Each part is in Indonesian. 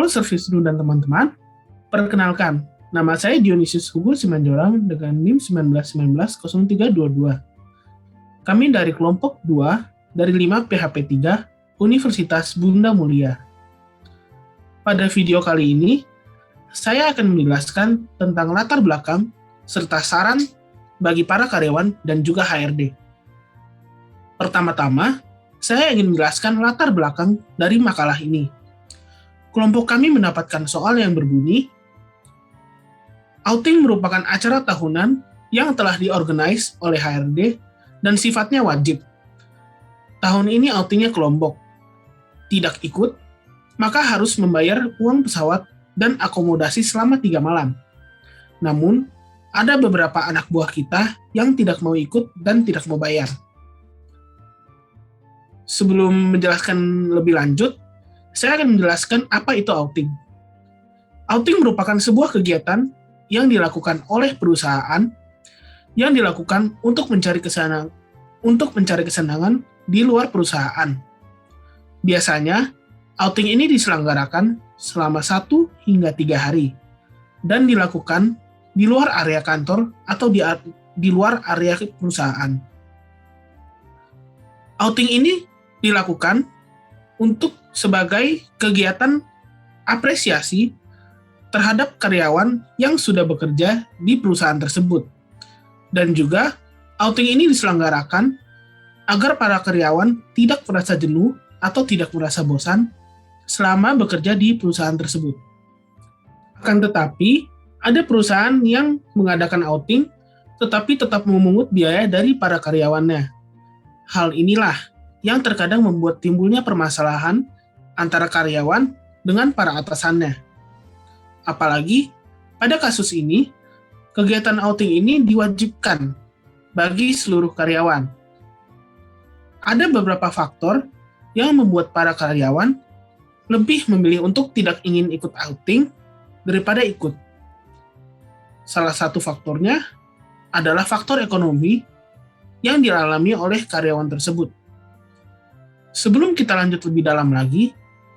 Halo Service Crew dan teman-teman, perkenalkan, nama saya Dionysius Hugo Simanjorang dengan NIM 19190322. Kami dari kelompok 2 dari 5 PHP3 Universitas Bunda Mulia. Pada video kali ini, saya akan menjelaskan tentang latar belakang serta saran bagi para karyawan dan juga HRD. Pertama-tama, saya ingin menjelaskan latar belakang dari makalah ini. Kelompok kami mendapatkan soal yang berbunyi, outing merupakan acara tahunan yang telah diorganize oleh HRD dan sifatnya wajib. Tahun ini outingnya ke Lombok. Tidak ikut, maka harus membayar uang pesawat dan akomodasi selama 3 malam. Namun, ada beberapa anak buah kita yang tidak mau ikut dan tidak mau bayar. Sebelum menjelaskan lebih lanjut, saya akan menjelaskan apa itu outing. Outing merupakan sebuah kegiatan yang dilakukan oleh perusahaan yang dilakukan untuk mencari kesenangan di luar perusahaan. Biasanya, outing ini diselenggarakan selama 1 hingga 3 hari dan dilakukan di luar area kantor atau di luar area perusahaan. Outing ini dilakukan untuk sebagai kegiatan apresiasi terhadap karyawan yang sudah bekerja di perusahaan tersebut. Dan juga, outing ini diselenggarakan agar para karyawan tidak merasa jenuh atau tidak merasa bosan selama bekerja di perusahaan tersebut. Akan tetapi, ada perusahaan yang mengadakan outing tetapi tetap memungut biaya dari para karyawannya. Hal inilah yang terkadang membuat timbulnya permasalahan antara karyawan dengan para atasannya. Apalagi, pada kasus ini, kegiatan outing ini diwajibkan bagi seluruh karyawan. Ada beberapa faktor yang membuat para karyawan lebih memilih untuk tidak ingin ikut outing daripada ikut. Salah satu faktornya adalah faktor ekonomi yang dialami oleh karyawan tersebut. Sebelum kita lanjut lebih dalam lagi,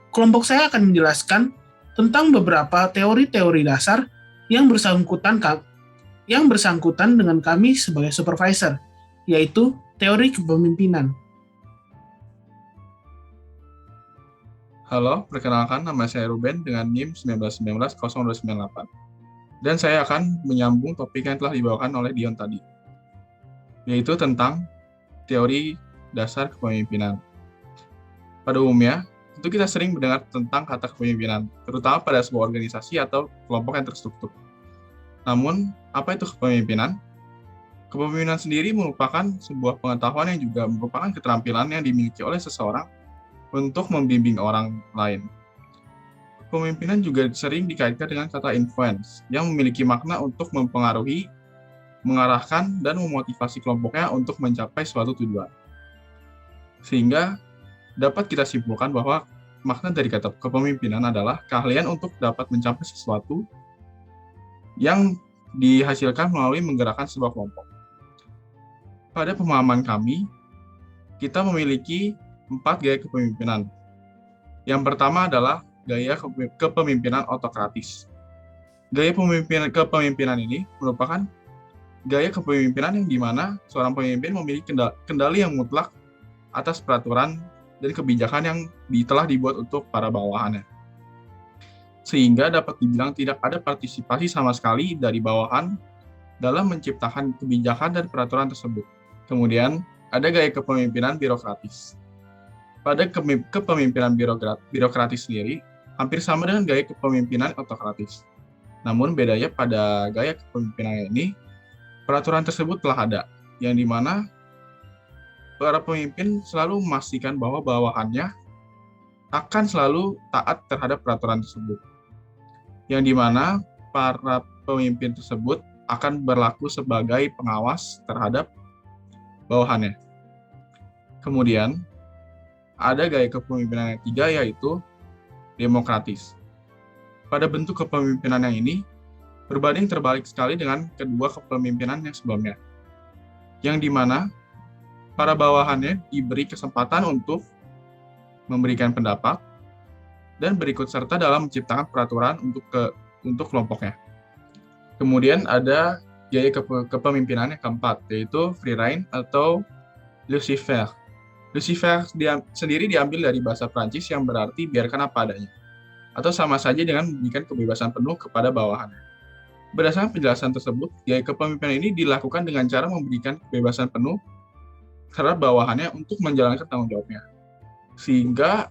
kelompok saya akan menjelaskan tentang beberapa teori-teori dasar yang bersangkutan dengan kami sebagai supervisor, yaitu teori kepemimpinan. Halo, perkenalkan nama saya Ruben dengan NIM 19190298. Dan saya akan menyambung topik yang telah dibawakan oleh Dion tadi, yaitu tentang teori dasar kepemimpinan. Pada umumnya, tentu kita sering mendengar tentang kata kepemimpinan, terutama pada sebuah organisasi atau kelompok yang terstruktur. Namun, apa itu kepemimpinan? Kepemimpinan sendiri merupakan sebuah pengetahuan yang juga merupakan keterampilan yang dimiliki oleh seseorang untuk membimbing orang lain. Kepemimpinan juga sering dikaitkan dengan kata influence, yang memiliki makna untuk mempengaruhi, mengarahkan, dan memotivasi kelompoknya untuk mencapai suatu tujuan. Sehingga dapat kita simpulkan bahwa makna dari kata kepemimpinan adalah keahlian untuk dapat mencapai sesuatu yang dihasilkan melalui menggerakkan sebuah kelompok. Pada pemahaman kami, kita memiliki 4 gaya kepemimpinan. Yang pertama adalah gaya kepemimpinan autokratis. Gaya kepemimpinan ini merupakan gaya kepemimpinan yang dimana seorang pemimpin memiliki kendali yang mutlak atas peraturan dan kebijakan yang telah dibuat untuk para bawahannya. Sehingga dapat dibilang tidak ada partisipasi sama sekali dari bawahan dalam menciptakan kebijakan dan peraturan tersebut. Kemudian, ada gaya kepemimpinan birokratis. Pada kepemimpinan birokratis sendiri, hampir sama dengan gaya kepemimpinan autokratis. Namun bedanya pada gaya kepemimpinan ini, peraturan tersebut telah ada, yang dimana para pemimpin selalu memastikan bahwa bawahannya akan selalu taat terhadap peraturan tersebut. Yang dimana para pemimpin tersebut akan berlaku sebagai pengawas terhadap bawahannya. Kemudian, ada gaya kepemimpinan yang 3, yaitu demokratis. Pada bentuk kepemimpinan yang ini, berbanding terbalik sekali dengan kedua kepemimpinan yang sebelumnya. Yang dimana para bawahannya diberi kesempatan untuk memberikan pendapat, dan berikut serta dalam menciptakan peraturan untuk kelompoknya. Kemudian ada gaya kepemimpinan yang keempat, yaitu free rein atau laissez-faire. Laissez-faire sendiri diambil dari bahasa Prancis yang berarti biarkan apa adanya, atau sama saja dengan memberikan kebebasan penuh kepada bawahannya. Berdasarkan penjelasan tersebut, gaya kepemimpinan ini dilakukan dengan cara memberikan kebebasan penuh terhadap bawahannya untuk menjalankan tanggung jawabnya, sehingga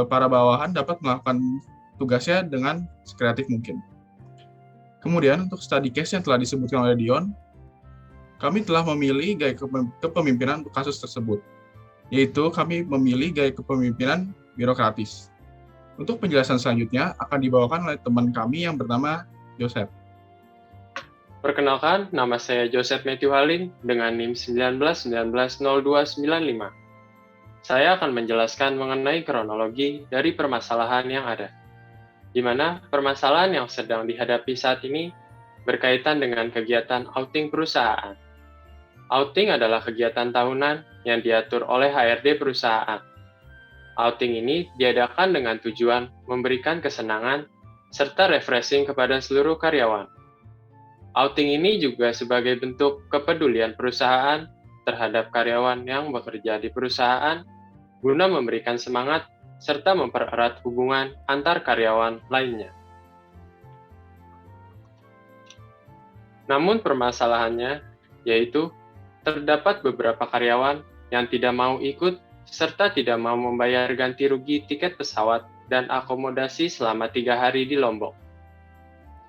para bawahan dapat melakukan tugasnya dengan sekreatif mungkin. Kemudian, untuk study case yang telah disebutkan oleh Dion, kami telah memilih gaya kepemimpinan untuk kasus tersebut, yaitu kami memilih gaya kepemimpinan birokratis. Untuk penjelasan selanjutnya akan dibawakan oleh teman kami yang bernama Joseph. Perkenalkan, nama saya Joseph Matthew Halim dengan NIM 19190295. Saya akan menjelaskan mengenai kronologi dari permasalahan yang ada, di mana permasalahan yang sedang dihadapi saat ini berkaitan dengan kegiatan outing perusahaan. Outing adalah kegiatan tahunan yang diatur oleh HRD perusahaan. Outing ini diadakan dengan tujuan memberikan kesenangan serta refreshing kepada seluruh karyawan. Outing ini juga sebagai bentuk kepedulian perusahaan terhadap karyawan yang bekerja di perusahaan guna memberikan semangat serta mempererat hubungan antar karyawan lainnya. Namun permasalahannya yaitu terdapat beberapa karyawan yang tidak mau ikut serta tidak mau membayar ganti rugi tiket pesawat dan akomodasi selama 3 hari di Lombok.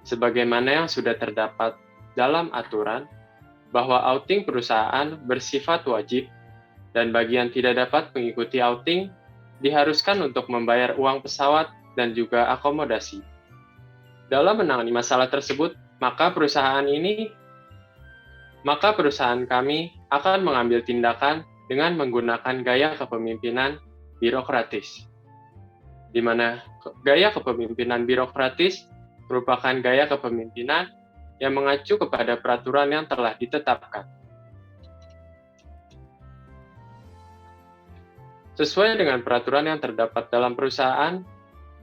Sebagaimana yang sudah terdapat dalam aturan bahwa outing perusahaan bersifat wajib dan bagi yang tidak dapat mengikuti outing diharuskan untuk membayar uang pesawat dan juga akomodasi. Dalam menangani masalah tersebut, maka perusahaan kami akan mengambil tindakan dengan menggunakan gaya kepemimpinan birokratis, di mana gaya kepemimpinan birokratis merupakan gaya kepemimpinan yang mengacu kepada peraturan yang telah ditetapkan. Sesuai dengan peraturan yang terdapat dalam perusahaan,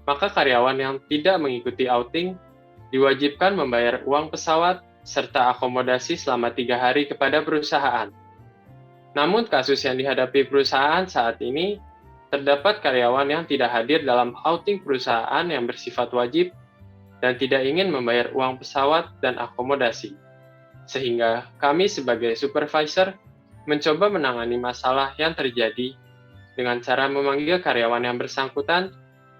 maka karyawan yang tidak mengikuti outing diwajibkan membayar uang pesawat serta akomodasi selama 3 hari kepada perusahaan. Namun kasus yang dihadapi perusahaan saat ini, terdapat karyawan yang tidak hadir dalam outing perusahaan yang bersifat wajib dan tidak ingin membayar uang pesawat dan akomodasi. Sehingga kami sebagai supervisor mencoba menangani masalah yang terjadi dengan cara memanggil karyawan yang bersangkutan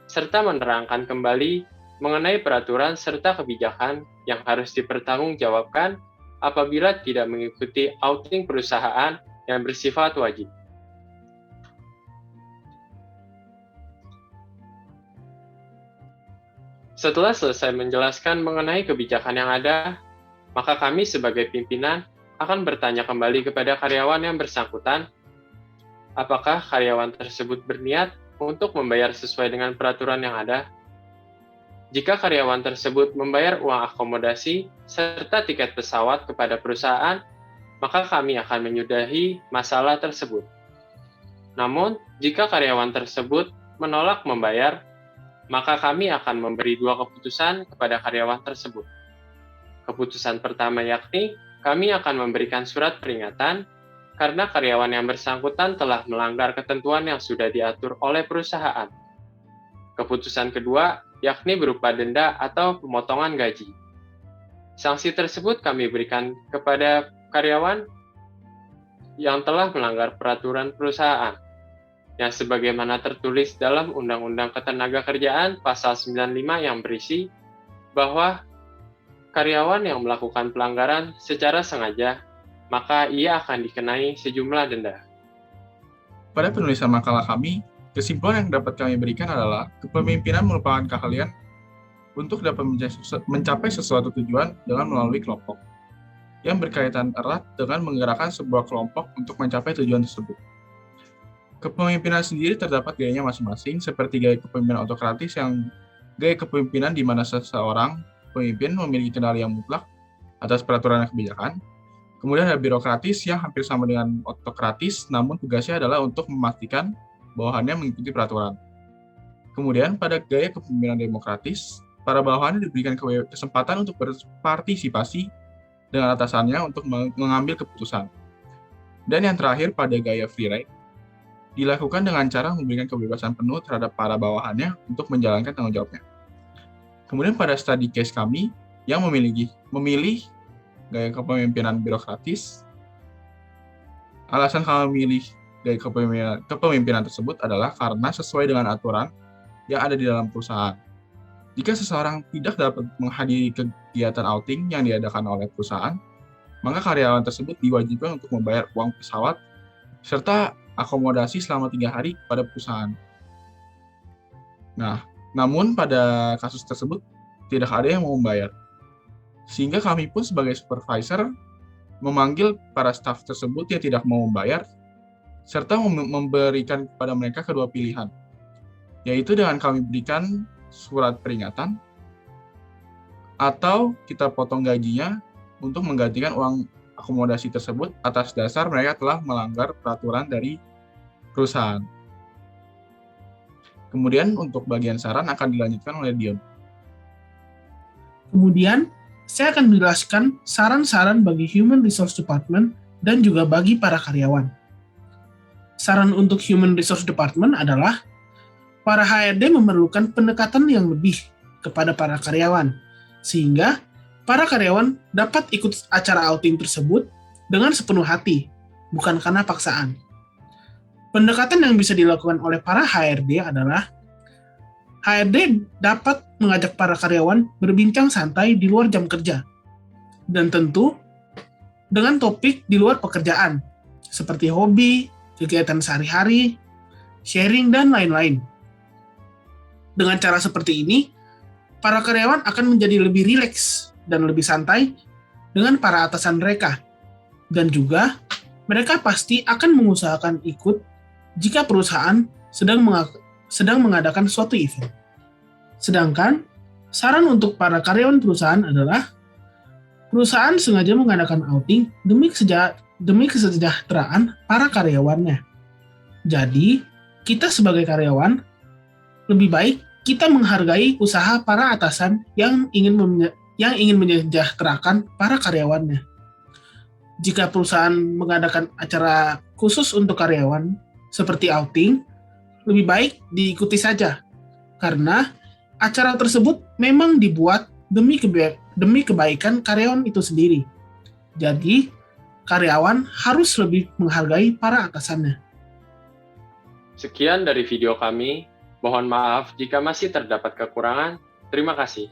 serta menerangkan kembali mengenai peraturan serta kebijakan yang harus dipertanggungjawabkan apabila tidak mengikuti outing perusahaan yang bersifat wajib. Setelah selesai menjelaskan mengenai kebijakan yang ada, maka kami sebagai pimpinan akan bertanya kembali kepada karyawan yang bersangkutan, apakah karyawan tersebut berniat untuk membayar sesuai dengan peraturan yang ada. Jika karyawan tersebut membayar uang akomodasi serta tiket pesawat kepada perusahaan, maka kami akan menyudahi masalah tersebut. Namun, jika karyawan tersebut menolak membayar, maka kami akan memberi 2 keputusan kepada karyawan tersebut. Keputusan pertama yakni, kami akan memberikan surat peringatan karena karyawan yang bersangkutan telah melanggar ketentuan yang sudah diatur oleh perusahaan. Keputusan kedua yakni berupa denda atau pemotongan gaji. Sanksi tersebut kami berikan kepada karyawan yang telah melanggar peraturan perusahaan, yang sebagaimana tertulis dalam Undang-Undang Ketenagakerjaan Pasal 95 yang berisi bahwa karyawan yang melakukan pelanggaran secara sengaja, maka ia akan dikenai sejumlah denda. Pada penulisan makalah kami, kesimpulan yang dapat kami berikan adalah kepemimpinan merupakan keahlian untuk dapat mencapai sesuatu tujuan dengan melalui kelompok, yang berkaitan erat dengan menggerakkan sebuah kelompok untuk mencapai tujuan tersebut. Kepemimpinan sendiri terdapat gayanya masing-masing, seperti gaya kepemimpinan autokratis yang gaya kepemimpinan di mana seseorang pemimpin memiliki kendali yang mutlak atas peraturan dan kebijakan. Kemudian ada birokratis yang hampir sama dengan autokratis, namun tugasnya adalah untuk memastikan bawahannya mengikuti peraturan. Kemudian pada gaya kepemimpinan demokratis, para bawahannya diberikan kesempatan untuk berpartisipasi dengan atasannya untuk mengambil keputusan. Dan yang terakhir pada gaya free ride, dilakukan dengan cara memberikan kebebasan penuh terhadap para bawahannya untuk menjalankan tanggung jawabnya. Kemudian pada study case kami yang memilih gaya kepemimpinan birokratis, alasan kami memilih gaya kepemimpinan tersebut adalah karena sesuai dengan aturan yang ada di dalam perusahaan. Jika seseorang tidak dapat menghadiri kegiatan outing yang diadakan oleh perusahaan, maka karyawan tersebut diwajibkan untuk membayar uang pesawat serta akomodasi selama 3 hari kepada perusahaan. Nah, namun pada kasus tersebut tidak ada yang mau membayar. Sehingga kami pun sebagai supervisor memanggil para staf tersebut yang tidak mau membayar serta memberikan kepada mereka kedua pilihan, yaitu dengan kami berikan surat peringatan atau kita potong gajinya untuk menggantikan uang akomodasi tersebut atas dasar mereka telah melanggar peraturan dari perusahaan. Kemudian untuk bagian saran akan dilanjutkan oleh Dion. Kemudian, saya akan menjelaskan saran-saran bagi Human Resource Department dan juga bagi para karyawan. Saran untuk Human Resource Department adalah para HRD memerlukan pendekatan yang lebih kepada para karyawan, sehingga para karyawan dapat ikut acara outing tersebut dengan sepenuh hati, bukan karena paksaan. Pendekatan yang bisa dilakukan oleh para HRD adalah HRD dapat mengajak para karyawan berbincang santai di luar jam kerja, dan tentu dengan topik di luar pekerjaan, seperti hobi, kegiatan sehari-hari, sharing, dan lain-lain. Dengan cara seperti ini, para karyawan akan menjadi lebih rileks dan lebih santai dengan para atasan mereka. Dan juga, mereka pasti akan mengusahakan ikut jika perusahaan sedang mengadakan suatu event. Sedangkan, saran untuk para karyawan perusahaan adalah perusahaan sengaja mengadakan outing demi kesejahteraan para karyawannya. Jadi, kita sebagai karyawan, lebih baik kita menghargai usaha para atasan yang ingin menyejahterakan para karyawannya. Jika perusahaan mengadakan acara khusus untuk karyawan, seperti outing, lebih baik diikuti saja. Karena acara tersebut memang dibuat demi kebaikan karyawan itu sendiri. Jadi, karyawan harus lebih menghargai para atasannya. Sekian dari video kami. Mohon maaf jika masih terdapat kekurangan. Terima kasih.